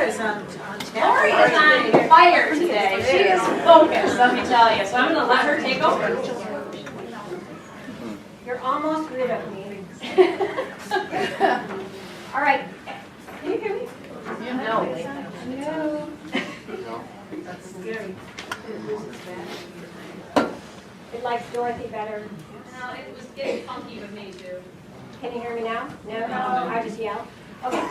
is on tap. Laurie is on fire today. She is focused, let me tell you. So I'm going to let her take over. You're almost rid of me. All right. Can you hear me? No. No. That's scary. It likes Dorothy better. No, it was getting funky with me too. Can you hear me now? No? I just yell. Okay.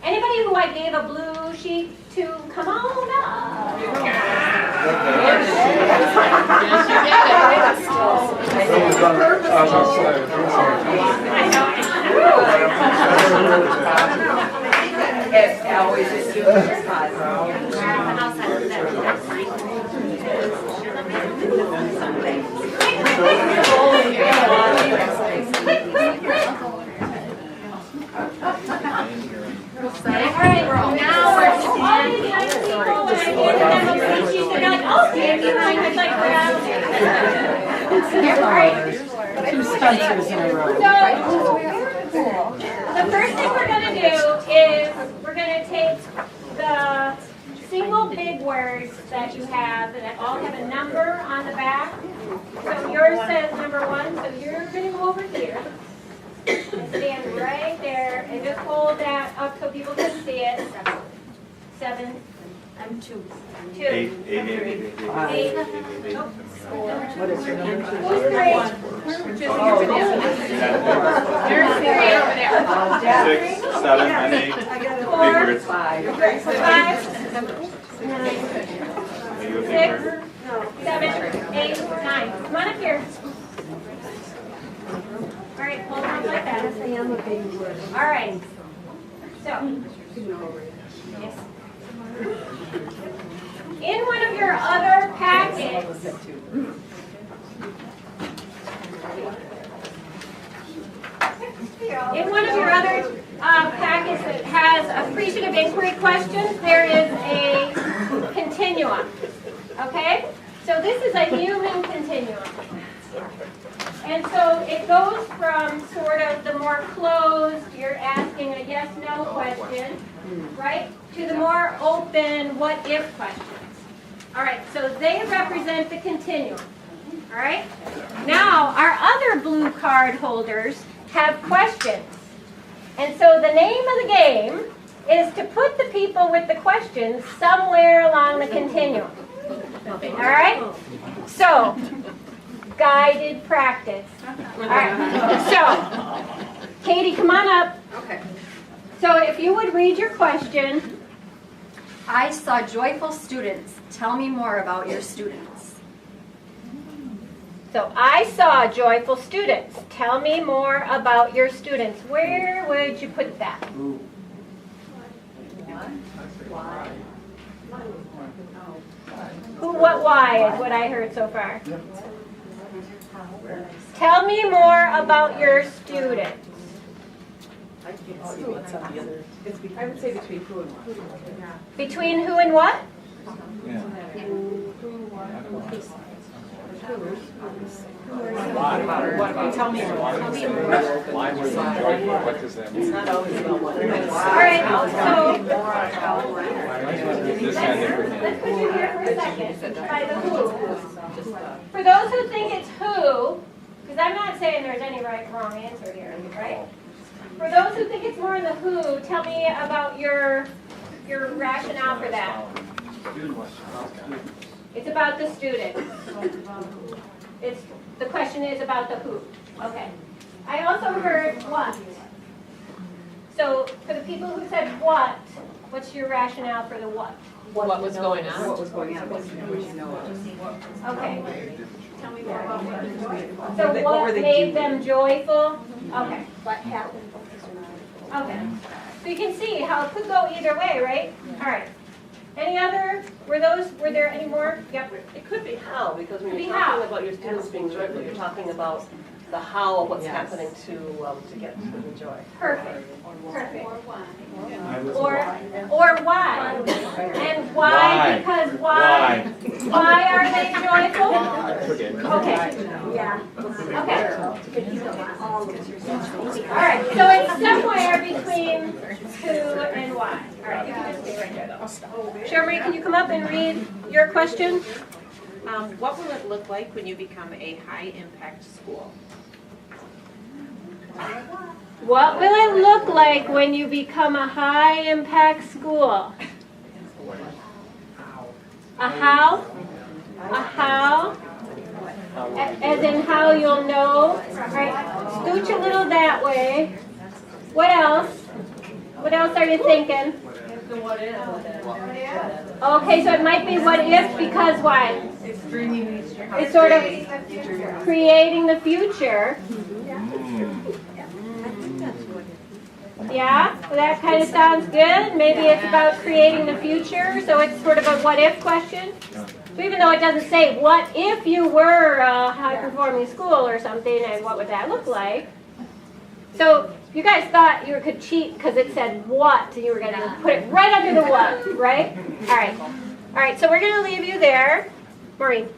Anybody who I gave a blue sheet to, come on up. Yes, always is doing this Alright, now we're Two sponsors in a row. The first thing we're going to do is we're going to take the single big words that you have that all have a number on the back. So yours says number 1, so you're going to go over here and stand right there and just hold that up so people can see it. 7. I'm 2. 2. 8. 8. Nope. What is your number? Who's 3? There's 3 over there. 6, 7, and 8. 4, 5, 6, 7, 8, 9. Come on up here. All right, hold on like that. All right. So, yes. In one of your other packets, packets that has appreciative inquiry questions, there is a continuum. Okay? So this is a human continuum. And so it goes from sort of the more closed, you're asking a yes-no question, right, to the more open what-if questions. All right, so they represent the continuum. All right? Now, our other blue card holders have questions. And so the name of the game is to put the people with the questions somewhere along the continuum. All right? So, guided practice. All right. So, Katie, come on up. Okay. So if you would read your question. I saw joyful students. Tell me more about your students. So I saw joyful students. Tell me more about your students. Where would you put that? Who, what, why is what I heard so far. Tell me more about your students. I can't see what's on the other. I would say between who and what. Between who and what? Tell me more. What does that mean? It's not always about one. All right, so This hand there. let's put you here for a second by the who. For those who think it's who, because I'm not saying there's any right or wrong answer here, right? For those who think it's more in the who, tell me about your rationale for that. It's about the students. The question is about the who. Okay. I also heard what. So for the people who said what, what's your rationale for the what? What was going on? What was going on? What did you know of? Okay. Tell me more about what. So what made them joyful? Okay. What happened? Okay. So you can see how it could go either way, right? All right. Any other, were there any more? Yep. It could be how, because when Could be you're how. talking about your students being joyful, you're talking about the how of what's happening to get to the joy. Perfect. Perfect. Or why? And why? Because why? Why are they joyful? Okay. Yeah. Okay. All right. So it's somewhere between who and why. All right. You can just stay right there. Sherry, can you come up and read your question? What will it look like when you become a high-impact school? What will it look like when you become a high-impact school? A how? A how? As in how you'll know? Right. Scooch a little that way. What else? What else are you thinking? Okay, so it might be what if because why? It's sort of creating the future. Yeah, well, that kind of sounds good. Maybe it's about creating the future, so it's sort of a what if question. So even though it doesn't say what if you were a high-performing school or something, and what would that look like? So you guys thought you could cheat because it said what, and you were going to put it right under the what, right? All right, so we're going to leave you there. Maureen.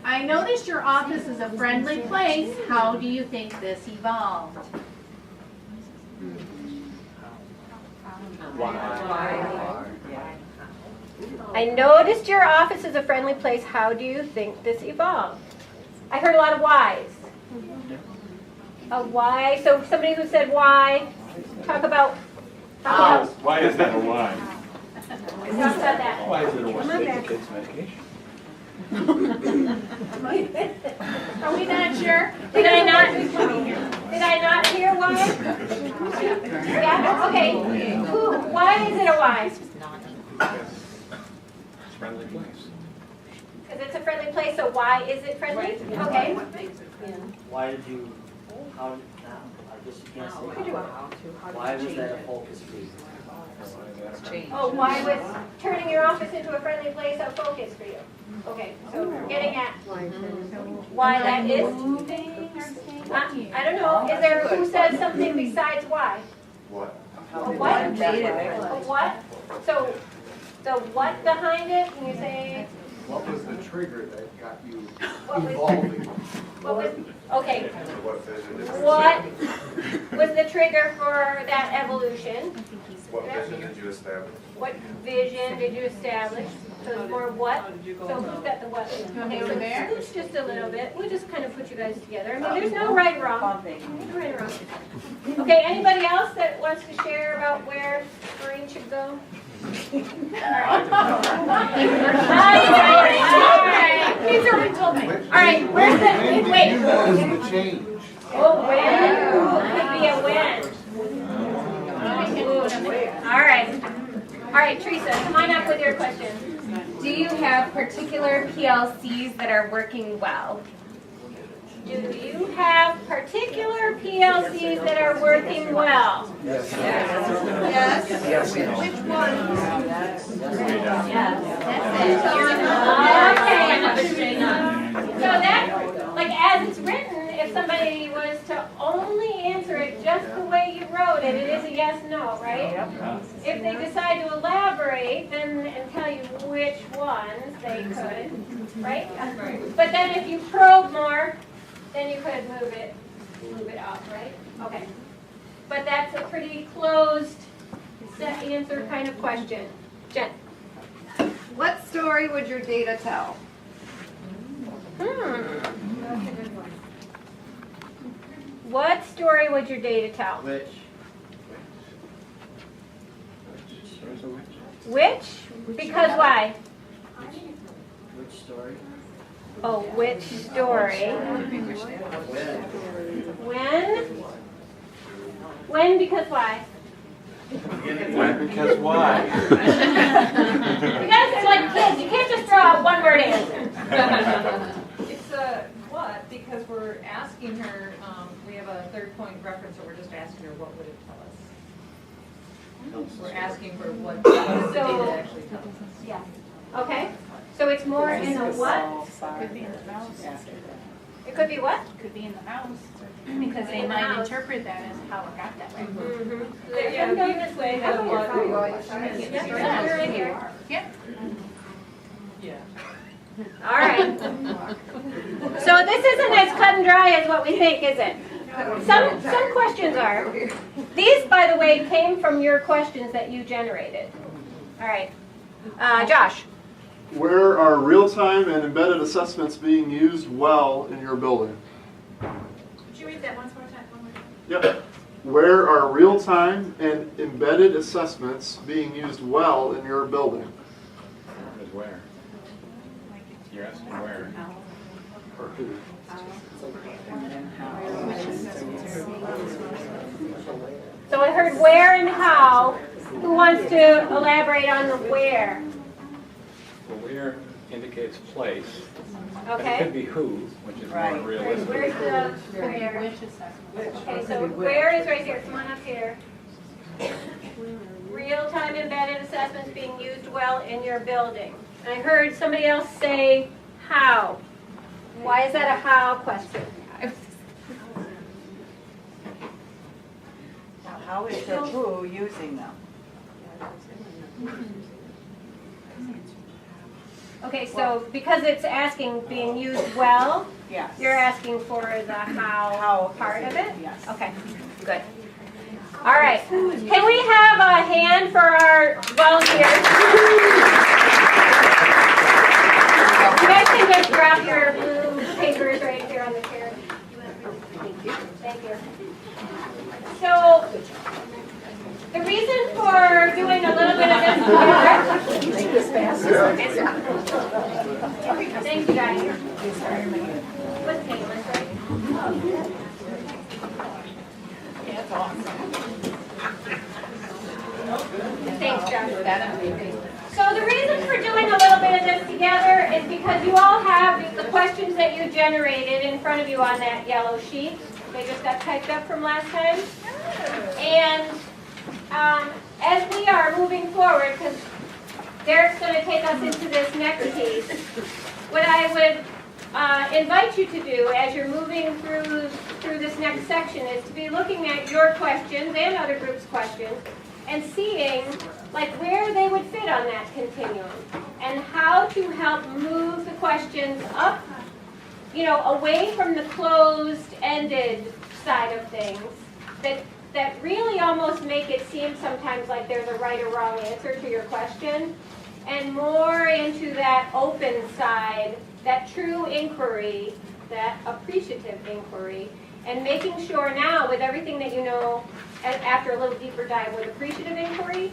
I noticed your office is a friendly place. How do you think this evolved? I noticed your office is a friendly place. How do you think this evolved? I heard a lot of whys. A why? So somebody who said why, talk about how. Why is that a why? Talk about that. Why is it a why? It's medication. Are we not sure? Did I not hear why? Yeah? Okay. Why is it a why? It's a friendly place. Because it's a friendly place, so why is it friendly? Okay. Why did you, how, I guess you can't say how. Why was that a focus for you? Oh, why was turning your office into a friendly place a focus for you? Okay, so we're getting at why that is. I don't know. Is there who says something besides why? What? A what? A what? So the what behind it? Can you say? What was the trigger that got you What was- evolving? What was? Okay. What vision did you What was the trigger for that evolution? What vision did you establish? What vision did you establish? So it's more what? So who's got the what? Okay, so scooch just a little bit. We'll just kind of put you guys together. I mean, there's no right or wrong. No right or wrong. Okay, anybody else that wants to share about where Maureen should go? Alright. He's already told me. Alright, where's the, wait. When did the change? Oh, when? Could be a when. All right, Teresa, come on up with your question. Do you have particular PLCs that are working well? Do you have particular PLCs that are working well? Yes. Yes. Yes. Which one? Okay. So that, like as it's written, if somebody was to only answer it just the way you wrote it, it is a yes, no, right? If they decide to elaborate then and tell you which ones, they could, right? But then if you probe more, then you could move it up, right? Okay. But that's a pretty closed set answer kind of question. Jen. What story would your data tell? What story would your data tell? Which? Which? Because why? Which story? Oh, which story? When? When because why? When? Because why? You guys are like kids. You can't just throw out one word answer. It's a what, because we're asking her, we have a third point reference, so we're just asking her what would it tell us? We're asking for what the data actually tells us. Yeah. Okay. So it's more in a what? Could be in the mouse. It could be what? Could be in the house. Because they might interpret that as how it got that way. Yeah, go this way. Yep, you're right here. Yep. All right. So this isn't as cut and dry as what we think, is it? Some questions are. These, by the way, came from your questions that you generated. All right. Josh. Where are real-time and embedded assessments being used well in your building? Could you read that once more time? Yep. Where are real-time and embedded assessments being used well in your building? Where? You're asking where? Or who? So I heard where and how. Who wants to elaborate on the where? Well, where indicates place. But it Okay. could be who, which is more realistic. Where's the where? Okay, so where is right here. Come on up here. Real-time embedded assessments being used well in your building. I heard somebody else say how. Why is that a how question? How is the who using them? Okay, so because it's asking being used well, Yes. you're asking for the how part of it? Yes. Okay, good. All right. Can we have a hand for our volunteers? You guys can just drop your blue papers right here on the chair. Thank you. Thank you. So, the reason for doing a little bit of this together. Thank you, Diane. What's painless, right? That's awesome. Thanks, Josh. So the reason for doing a little bit of this together is because you all have the questions that you generated in front of you on that yellow sheet. They just got typed up from last time. And as we are moving forward, because Derek's going to take us into this next piece, what I would invite you to do as you're moving through this next section is to be looking at your questions and other groups' questions and seeing like where they would fit on that continuum and how to help move the questions up, away from the closed-ended side of things that really almost make it seem sometimes like there's a right or wrong answer to your question, and more into that open side, that true inquiry, that appreciative inquiry, and making sure now with everything that you know, and after a little deeper dive with appreciative inquiry,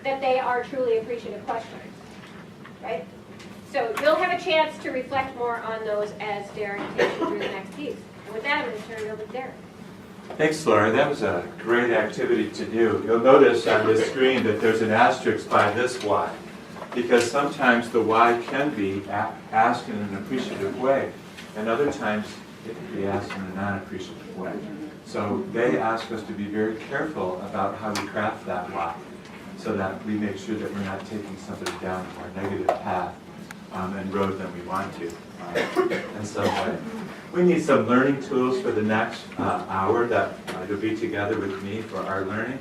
that they are truly appreciative questions, right? So you'll have a chance to reflect more on those as Derek takes you through the next piece. And with that, I'm going to turn it over to Derek. Thanks, Laurie. That was a great activity to do. You'll notice on this screen that there's an asterisk by this why, because sometimes the why can be asked in an appreciative way, and other times it can be asked in a non-appreciative way. So they ask us to be very careful about how we craft that why, so that we make sure that we're not taking somebody down a more negative path and road than we want to in some way. We need some learning tools for the next hour that you'll be together with me for our learning.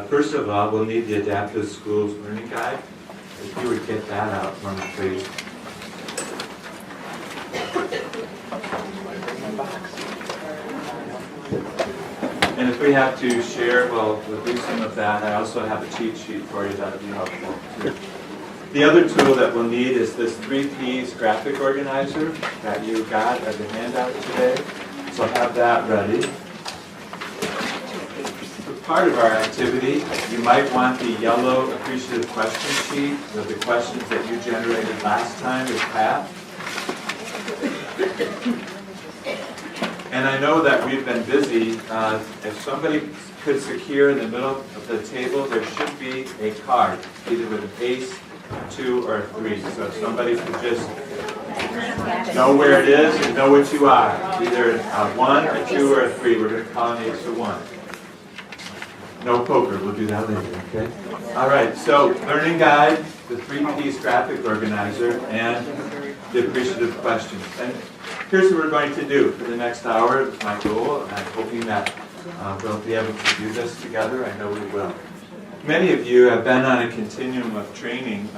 First of all, we'll need the Adaptive Schools Learning Guide. If you would get that out for me, please. And if we have to share, well, we'll do some of that. I also have a cheat sheet for you that would be helpful too. The other tool that we'll need is this 3Ps graphic organizer that you got as a handout today. So have that ready. For part of our activity, you might want the yellow appreciative question sheet with the questions that you generated last time as path. And I know that we've been busy. If somebody could secure in the middle of the table, there should be a card, either with an ace, 2, or 3. So if somebody could just know where it is and know what you are. Either a 1, a 2, or a 3. We're going to call an ace a 1. No poker. We'll do that later, okay? All right. So learning guide, the 3Ps graphic organizer, and the appreciative questions. And here's what we're going to do for the next hour. It's my goal, and I'm hoping that we'll be able to do this together. I know we will. Many of you have been on a continuum of training.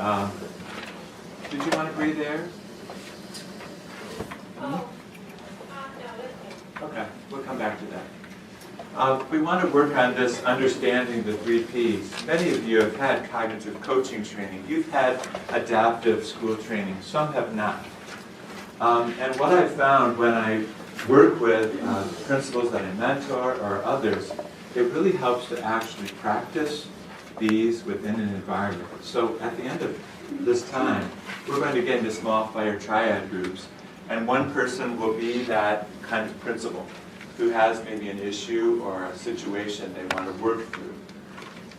Did you want to breathe air? Oh, no, Okay, we'll come back to that. We want to work on this understanding the 3 Ps. Many of you have had cognitive coaching training. You've had adaptive school training. Some have not. And what I found when I work with principals that I mentor or others, it really helps to actually practice these within an environment. So at the end of this time, we're going to get into small fire triad groups, and one person will be that kind of principal who has maybe an issue or a situation they want to work through.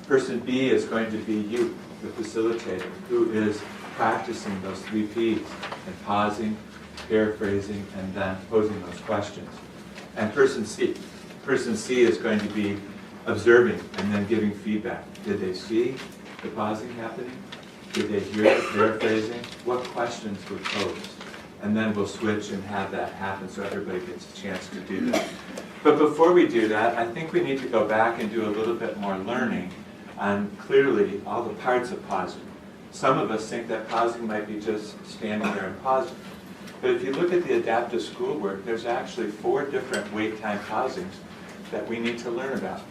Person B is going to be you, the facilitator, who is practicing those 3 Ps and pausing, paraphrasing, and then posing those questions. And person C is going to be observing and then giving feedback. Did they see the pausing happening? Did they hear the paraphrasing? What questions were posed? And then we'll switch and have that happen so everybody gets a chance to do that. But before we do that, I think we need to go back and do a little bit more learning on clearly all the parts of pausing. Some of us think that pausing might be just standing there and pausing. But if you look at the adaptive schoolwork, there's actually 4 different wait time pausings that we need to learn about.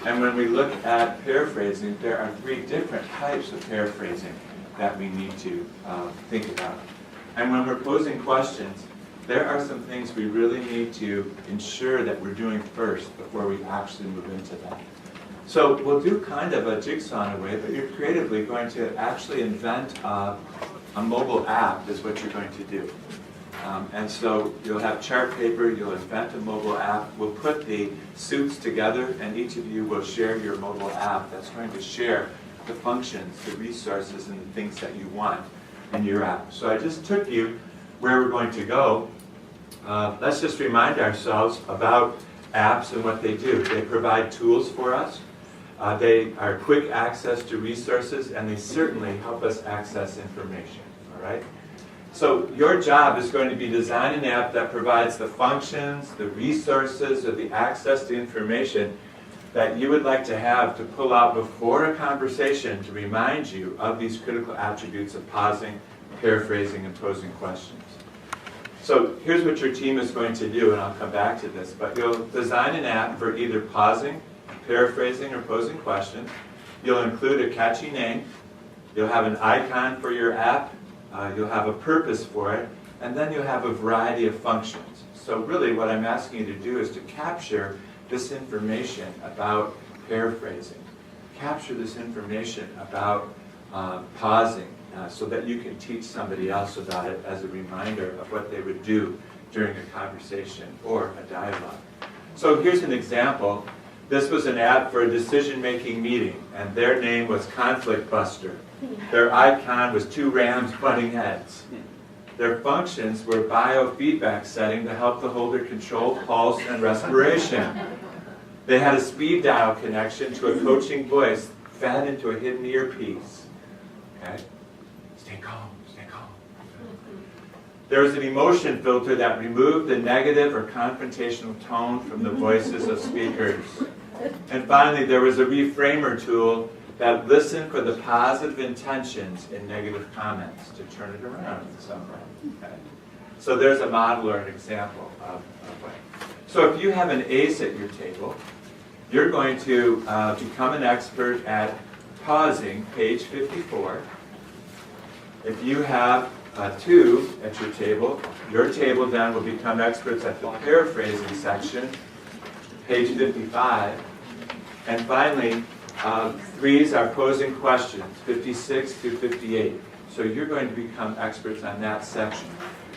And when we look at paraphrasing, there are 3 different types of paraphrasing that we need to think about. And when we're posing questions, there are some things we really need to ensure that we're doing first before we actually move into that. So we'll do kind of a jigsaw in a way, but you're creatively going to actually invent a mobile app is what you're going to do. And so you'll have chart paper, you'll invent a mobile app, we'll put the suits together, and each of you will share your mobile app that's going to share the functions, the resources, and the things that you want in your app. So I just took you where we're going to go. Let's just remind ourselves about apps and what they do. They provide tools for us. They are quick access to resources, and they certainly help us access information, all right? So your job is going to be design an app that provides the functions, the resources, or the access to information that you would like to have to pull out before a conversation to remind you of these critical attributes of pausing, paraphrasing, and posing questions. So here's what your team is going to do, and I'll come back to this, but you'll design an app for either pausing, paraphrasing, or posing questions. You'll include a catchy name. You'll have an icon for your app. You'll have a purpose for it, and then you'll have a variety of functions. So really what I'm asking you to do is to capture this information about paraphrasing. Capture this information about pausing so that you can teach somebody else about it as a reminder of what they would do during a conversation or a dialogue. So here's an example. This was an app for a decision-making meeting, and their name was Conflict Buster. Their icon was 2 rams butting heads. Their functions were biofeedback setting to help the holder control pulse and respiration. They had a speed dial connection to a coaching voice fed into a hidden earpiece. Okay? Stay calm, stay calm. There was an emotion filter that removed the negative or confrontational tone from the voices of speakers. And finally, there was a reframer tool that listened for the positive intentions in negative comments to turn it around in some way. Okay? So there's a model or an example of what. So if you have an ace at your table, you're going to become an expert at pausing, page 54. If you have 2 at your table then will become experts at the paraphrasing section, page 55. And finally, 3s are posing questions, 56 to 58. So you're going to become experts on that section.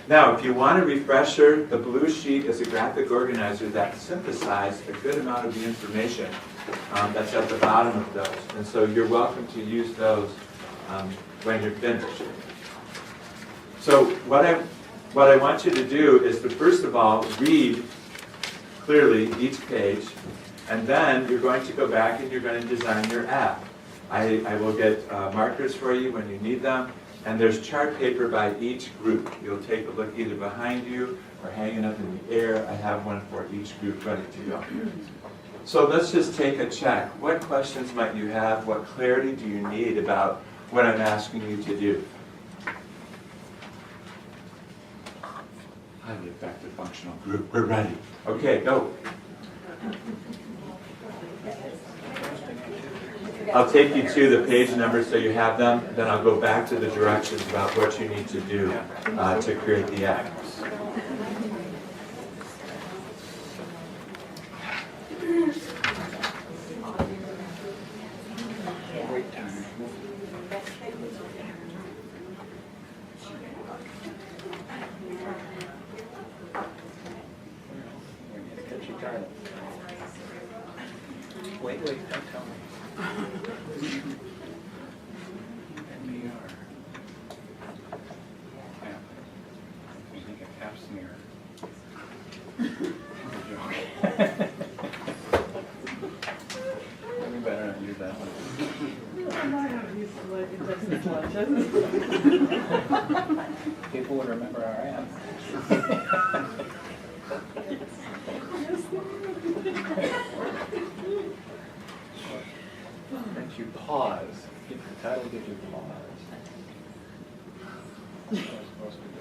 Now, if you want a refresher, the blue sheet is a graphic organizer that synthesized a good amount of the information that's at the bottom of those. And so you're welcome to use those when you're finished. So what I want you to do is to first of all read clearly each page, and then you're going to go back and you're going to design your app. I will get markers for you when you need them, and there's chart paper by each group. You'll take a look either behind you or hanging up in the air. I have one for each group ready to go. So let's just take a check. What questions might you have? What clarity do you need about what I'm asking you to do? highly effective functional group. We're ready. Okay, go. I'll take you to the page numbers so you have them, then I'll go back to the directions about what you need to do to create the app. Wait, don't tell me. NBR. Yeah. You think a cap smear. We better not use that one. People would remember our app. That you pause. The title gives you pause. That's what we're supposed to do.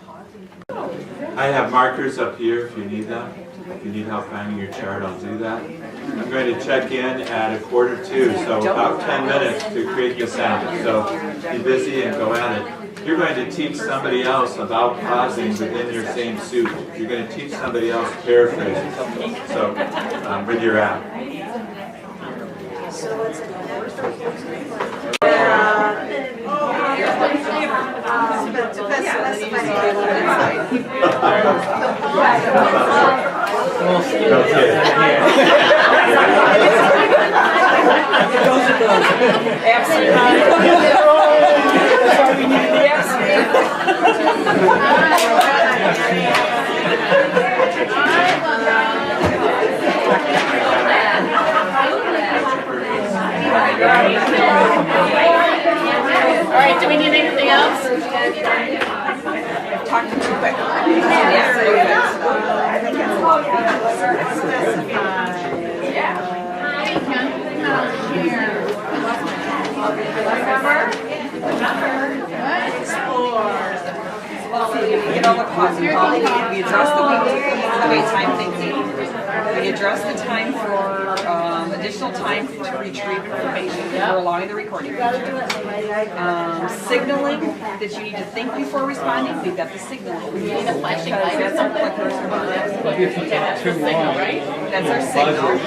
Pause. I have markers up here if you need them. If you need help finding your chart, I'll do that. I'm going to check in at 1:45, so about 10 minutes to create this app. So be busy and go at it. You're going to teach somebody else about pausing within your same suit. You're going to teach somebody else paraphrasing. So with your app. All right, do we need anything else? Talk too quick. Get all the costs involved. We address the wait time thinking. We address the time for additional time to retrieve information. We're allowing the recording feature. Signaling that you need to think before responding. We've got the signaling. We need a flashing light. That's our clickers. That's the signal, right? That's our signal.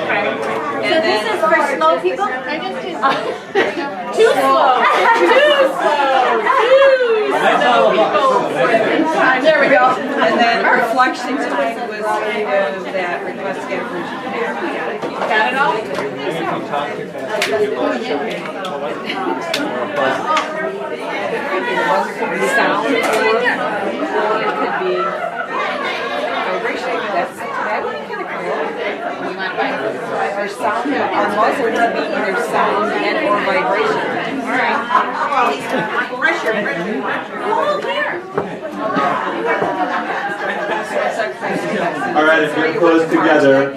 So this is for slow people? I just did too slow. Too slow. There we go. And then reflection time was that request to get information. Got it all? If you talk too fast, you will show me. Sound, or it could be vibration. That would be kind of cool. Our sound, our muzzle would be either sound and or vibration. All right. All right, if you're close together,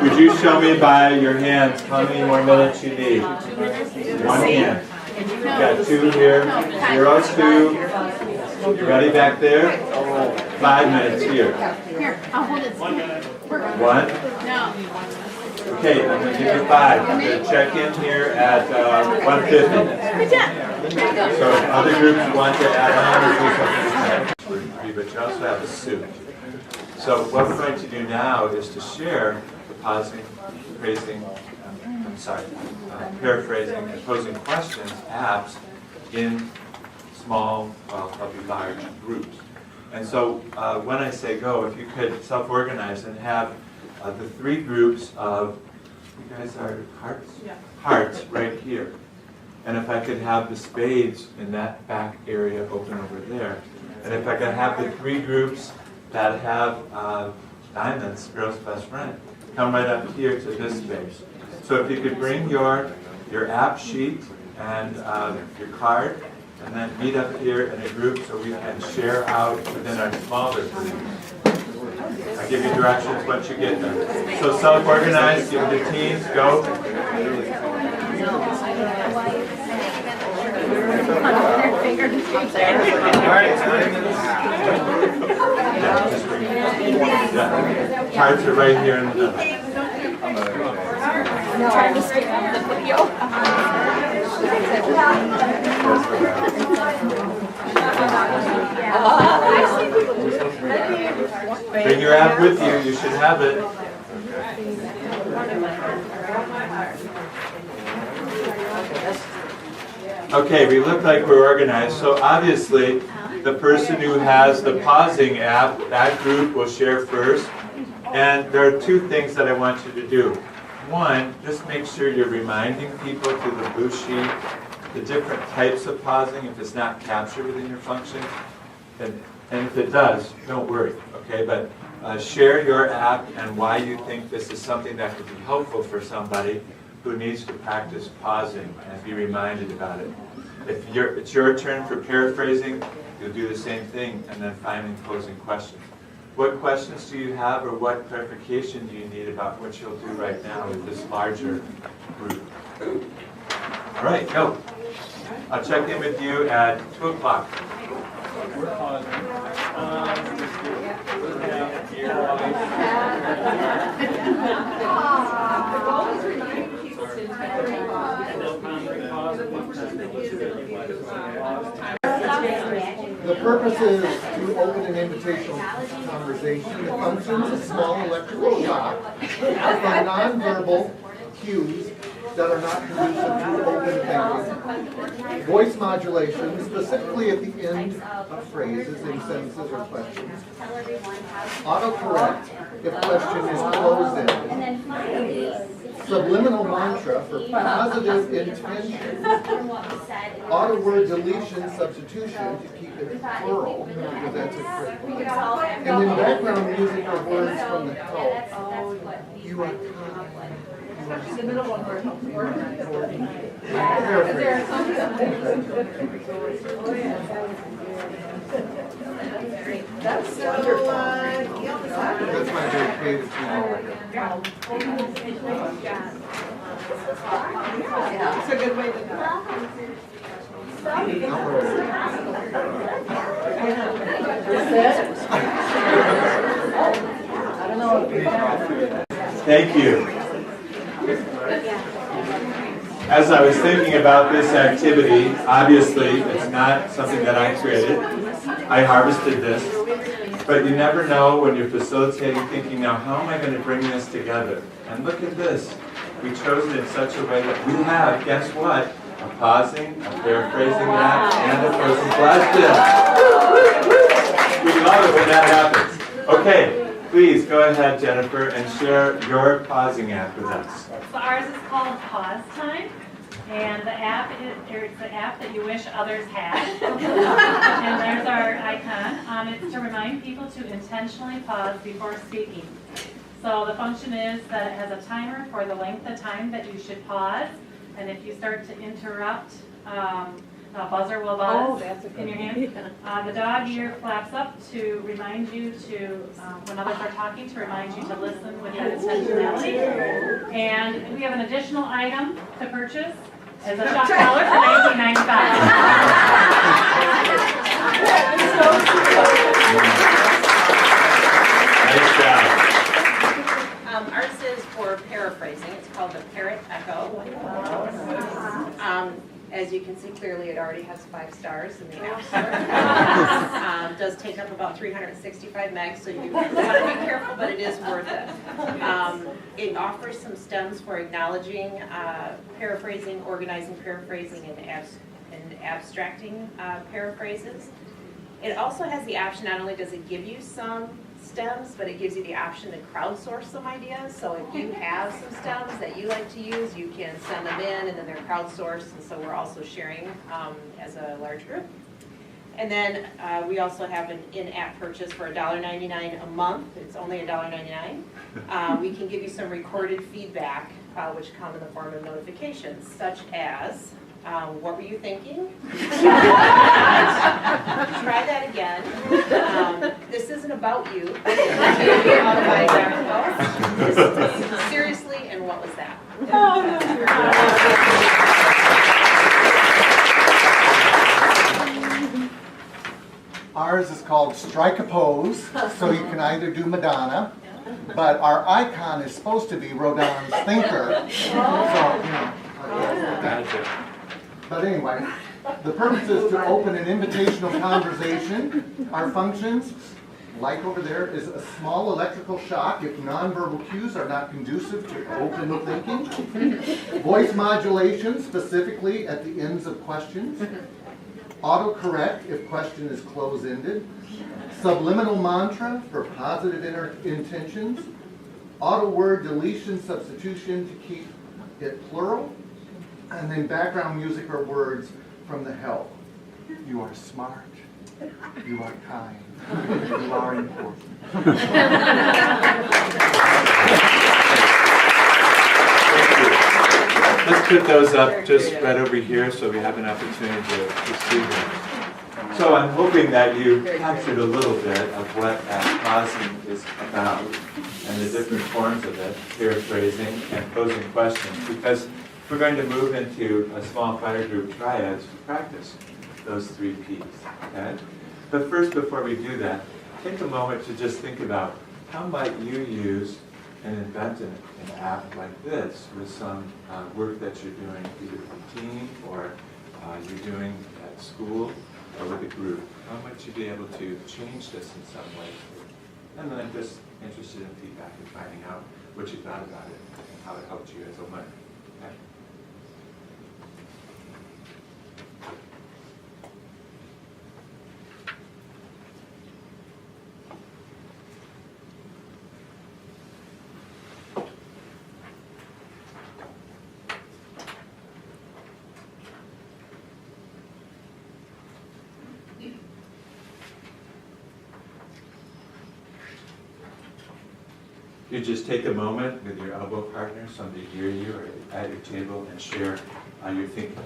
would you show me by your hands how many more minutes you need? One hand. You've got 2 here, 0, 2. You ready back there? 5 minutes here. Here, I'll hold it. 1. No. Okay, I'm going to give you 5. I'm going to check in here at 1:50. So if other groups want to add on or do something, but you also have a suit. So what we're going to do now is to share the pausing, paraphrasing, and posing questions apps in small, probably large groups. And so when I say go, if you could self-organize and have the 3 groups of, you guys are hearts? Yeah. Hearts right here. And if I could have the spades in that back area open over there. And if I could have the 3 groups that have diamonds, girl's best friend, come right up here to this space. So if you could bring your app sheet and your card, and then meet up here in a group so we can share out within our smaller groups. I'll give you directions once you get there. So self-organize, give the teams, go. Yeah, cards are right here in the middle. Trying to skip the video. Bring your app with you, you should have it. Okay, we look like we're organized, so obviously the person who has the pausing app, that group will share first. And there are two things that I want you to do. One, just make sure you're reminding people through the blue sheet the different types of pausing if it's not captured within your function. And if it does, don't worry, okay? But share your app and why you think this is something that could be helpful for somebody who needs to practice pausing and be reminded about it. If it's your turn for paraphrasing, you'll do the same thing, and then finally closing questions. What questions do you have, or what clarification do you need about what you'll do right now with this larger group? All right, go. I'll check in with you at 2 o'clock. We're pausing. The purpose is to open an invitational conversation. The function is a small electrical shock from nonverbal cues that are not conducive to open thinking. Voice modulation, specifically at the end of phrases in sentences or questions. Autocorrect if question is closed-ended. Subliminal mantra for positive intention. Auto word deletion substitution to keep it plural, because that's a trick. And then background music or words from the help. You are kind. The middle one where That's wonderful. That's my very creative team. It's a good way to go. Thank you. As I was thinking about this activity, obviously it's not something that I created. I harvested this. But you never know when you're facilitating, thinking, now how am I going to bring this together? And look at this. We chose it in such a way that we have, guess what? A pausing, a paraphrasing app, and a closing question. We love it when that happens. Okay. Please go ahead, Jennifer, and share your pausing app with us. So ours is called Pause Time, and the app it's the app that you wish others had. And there's our icon. It's to remind people to intentionally pause before speaking. So the function is that it has a timer for the length of time that you should pause, and if you start to interrupt, a buzzer will buzz in your hand. The dog ear flaps up to remind you to, when others are talking, to remind you to listen with that intentionality. And we have an additional item to purchase as a shock collar for $19.95. Nice job. Ours is for paraphrasing. It's called the Parrot Echo. As you can see clearly, it already has 5 stars in the App Store. Does take up about 365 megs, so you want to be careful, but it is worth it. It offers some stems for acknowledging, paraphrasing, organizing paraphrasing, and abstracting paraphrases. It also has the option, not only does it give you some stems, but it gives you the option to crowdsource some ideas. So if you have some stems that you like to use, you can send them in, and then they're crowdsourced, and so we're also sharing as a large group. And then we also have an in-app purchase for $1.99 a month. It's only $1.99. We can give you some recorded feedback, which come in the form of notifications, such as, what were you thinking? Try that again. This isn't a about you autobiographical. Seriously, and what was that? Ours is called Strike a Pose, so you can either do Madonna, but our icon is supposed to be Rodin's Thinker. So, but anyway, the purpose is to open an invitational conversation. Our functions, like over there, is a small electrical shock if nonverbal cues are not conducive to open thinking. Voice modulation, specifically at the ends of questions. Autocorrect if question is close-ended. Subliminal mantra for positive intentions. Auto word deletion substitution to keep it plural. And then background music or words from the help. You are smart. You are kind. You are important. Let's put those up just right over here so we have an opportunity to see them. So I'm hoping that you captured a little bit of what pausing is about and the different forms of it, paraphrasing and posing questions, because we're going to move into a small fire group triads to practice those 3 Ps. Okay? But first, before we do that, take a moment to just think about how might you use and invent an app like this with some work that you're doing either with a team or you're doing at school or with a group. How might you be able to change this in some way? And then I'm just interested in feedback and finding out what you thought about it and how it helped you as a learner. Okay? You just take a moment with your elbow partner, somebody near you or at your table, and share your thinking.